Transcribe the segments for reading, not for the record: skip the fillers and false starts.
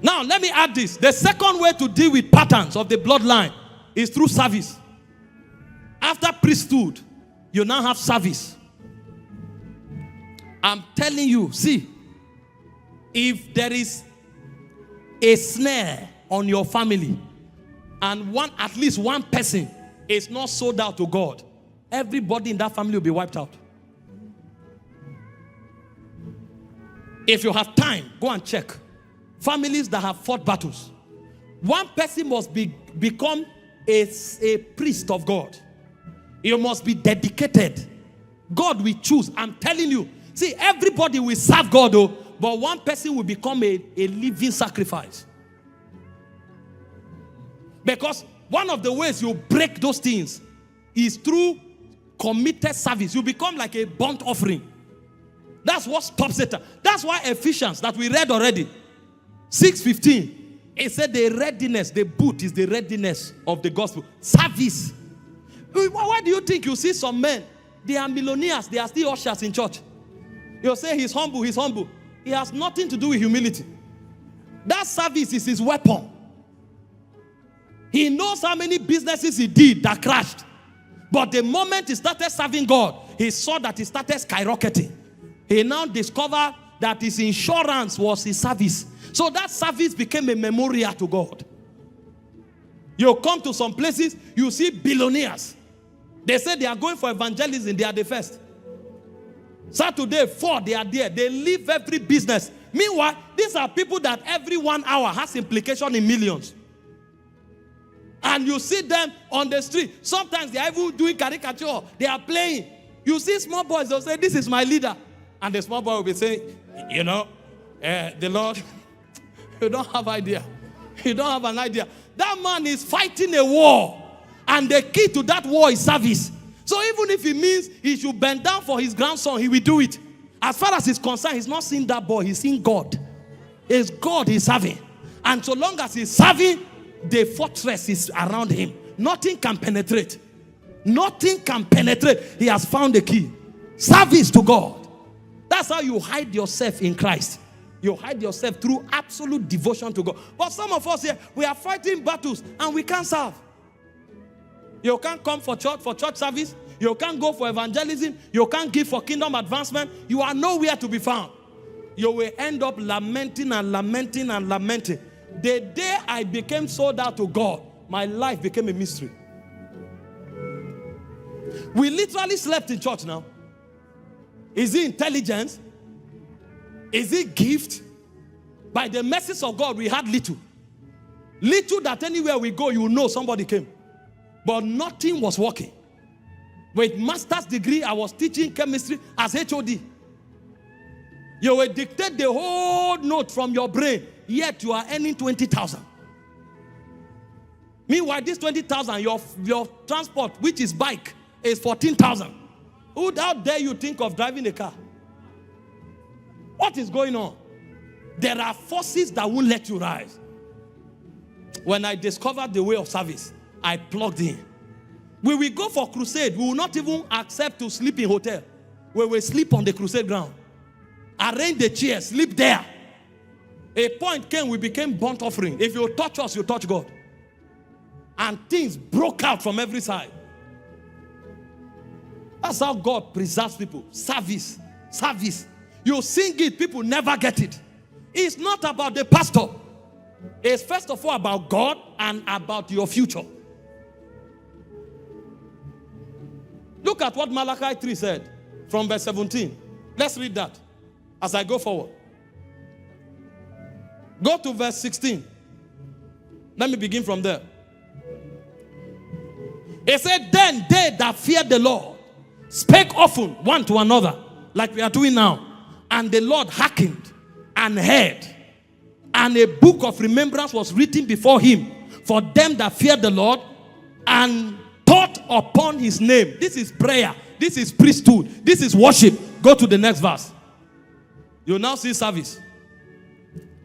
Now, let me add this. The second way to deal with patterns of the bloodline is through service. After priesthood, you now have service. I'm telling you, see, if there is a snare on your family and at least one person is not sold out to God, everybody in that family will be wiped out. If you have time, go and check. Families that have fought battles. One person must become a priest of God. You must be dedicated. God will choose. I'm telling you. See, everybody will serve God, though, but one person will become a living sacrifice. Because one of the ways you break those things is through committed service. You become like a burnt offering. That's what stops it. That's why Ephesians, that we read already, 6:15, it said the readiness, the boot is the readiness of the gospel. Service. Why do you think you see some men, they are millionaires, they are still ushers in church? You'll say he's humble, he's humble. He has nothing to do with humility. That service is his weapon. He knows how many businesses he did that crashed. But the moment he started serving God, he saw that he started skyrocketing. He now discovered that his insurance was his service. So that service became a memorial to God. You come to some places, you see billionaires. They say they are going for evangelism, they are the first. Saturday, 4, they are there. They leave every business. Meanwhile, these are people that every 1 hour has implication in millions. And you see them on the street. Sometimes they are even doing caricature. They are playing. You see small boys, they'll say, this is my leader. And the small boy will be saying, you know, the Lord, you don't have idea. You don't have an idea. That man is fighting a war. And the key to that war is service. So even if it means he should bend down for his grandson, he will do it. As far as he's concerned, he's not seeing that boy. He's seeing God. It's God he's serving. And so long as he's serving, the fortress is around him. Nothing can penetrate. Nothing can penetrate. He has found the key. Service to God. That's how you hide yourself in Christ. You hide yourself through absolute devotion to God. But some of us here, we are fighting battles and we can't serve. You can't come for church service. You can't go for evangelism. You can't give for kingdom advancement. You are nowhere to be found. You will end up lamenting and lamenting and lamenting. The day I became sold out to God, my life became a mystery. We literally slept in church now. Is it intelligence? Is it gift? By the mercies of God, we had little. Little that anywhere we go, you know somebody came. But nothing was working. With master's degree, I was teaching chemistry as HOD. You will dictate the whole note from your brain, yet you are earning 20,000. Meanwhile, this 20,000, your transport, which is bike, is 14,000. How dare you think of driving a car? What is going on? There are forces that won't let you rise. When I discovered the way of service, I plugged in. We will go for crusade. We will not even accept to sleep in hotel. We will sleep on the crusade ground. Arrange the chairs, sleep there. A point came, we became burnt offering. If you touch us, you touch God. And things broke out from every side. That's how God preserves people. Service. Service. You sing it, people never get it. It's not about the pastor. It's first of all about God and about your future. Look at what Malachi 3 said from verse 17. Let's read that as I go forward. Go to verse 16. Let me begin from there. It said, then they that feared the Lord spake often one to another, like we are doing now. And the Lord hearkened and heard. And a book of remembrance was written before him for them that feared the Lord and thought upon his name. This is prayer. This is priesthood. This is worship. Go to the next verse. You now see service.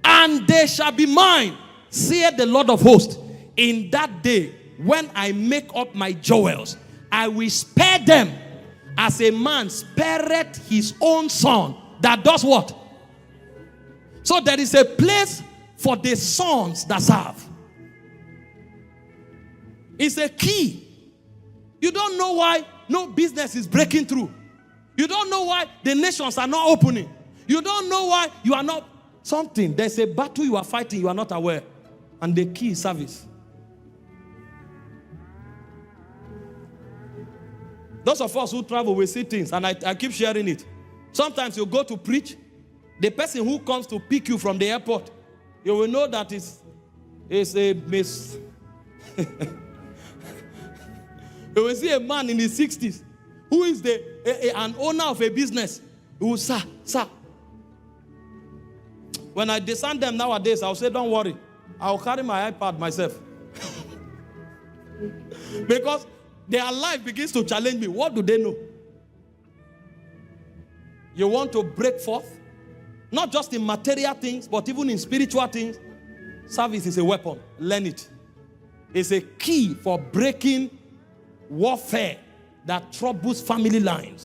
And they shall be mine, saith the Lord of hosts, in that day when I make up my jewels. I will spare them as a man spareth his own son. That does what? So there is a place for the sons that serve. It's a key. You don't know why no business is breaking through. You don't know why the nations are not opening. You don't know why you are not something. There's a battle you are fighting, you are not aware. And the key is service. Those of us who travel, we see things, and I keep sharing it. Sometimes you go to preach, the person who comes to pick you from the airport, you will know that it's a miss. You will see a man in his 60s who is an owner of a business. He will say, sir. When I descend them nowadays, I'll say, don't worry. I'll carry my iPad myself. Because their life begins to challenge me. What do they know? You want to break forth? Not just in material things, but even in spiritual things. Service is a weapon. Learn it. It's a key for breaking warfare that troubles family lines.